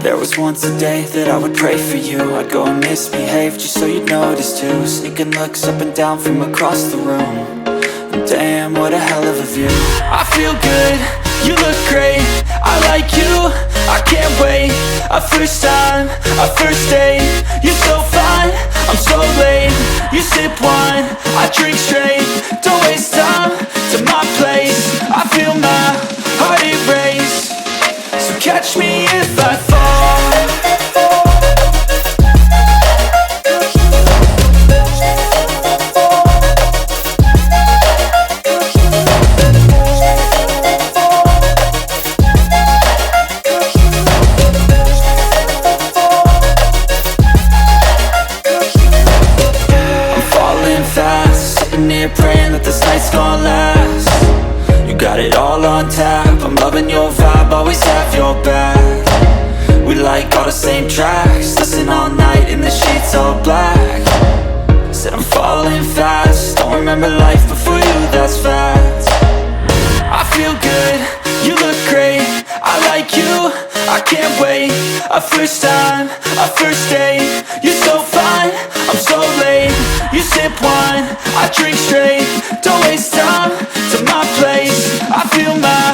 There was once a day that I would pray for you. I'd go and misbehave just so you'd notice too. Sneaking looks up and down from across the room. And damn, what a hell of a view. I feel good, you look great, I like you, I can't wait. A first time, a first date. You're so fine, I'm so late. You sip wine, I drink straight. Don't waste time to my place. I feel my heart erase. So catch me if I fall. Sitting here praying that this night's gonna last. You got it all on tap, I'm loving your vibe, always have your back. We like all the same tracks, listen all night in the sheets all black. Said I'm falling fast, don't remember life before you, that's fact. I feel good, you look great, I like you, I can't wait. A first time, a first date. You're so fine, I'm so late. You sip wine, I drink straight. Don't waste time to my place. I feel my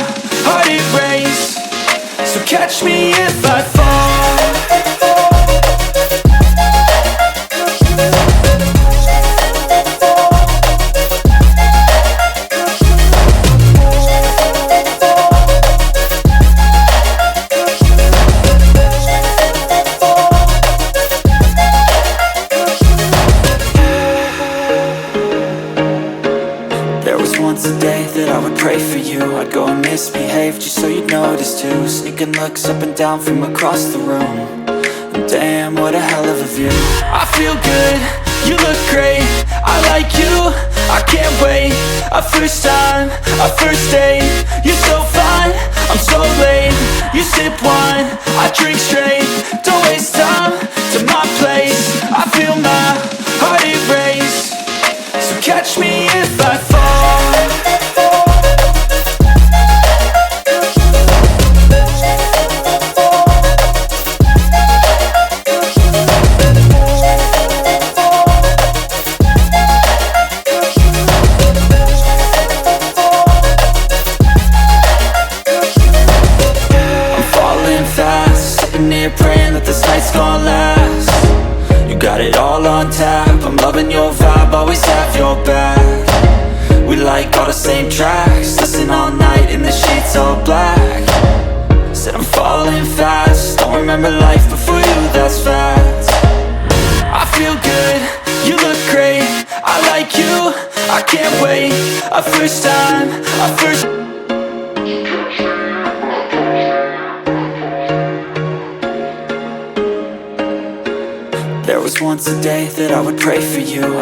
heart erase. So catch me if I fall. Once a day that I would pray for you. I'd go and misbehave just so you'd notice too. Sneaking looks up and down from across the room. And damn, what a hell of a view. I feel good, you look great, I like you, I can't wait. A first time, a first date. You're so fine, I'm so late. You sip wine, I drink straight. Don't waste time to my place. I feel my heart erase. So catch me if I fall. Praying that this night's gonna last. You got it all on tap, I'm loving your vibe, always have your back. We like all the same tracks, listen all night in the sheets all black. Said I'm falling fast, don't remember life before you, that's fact. I feel good, you look great, I like you, I can't wait. A first time, a first. There was once a day that I would pray for you.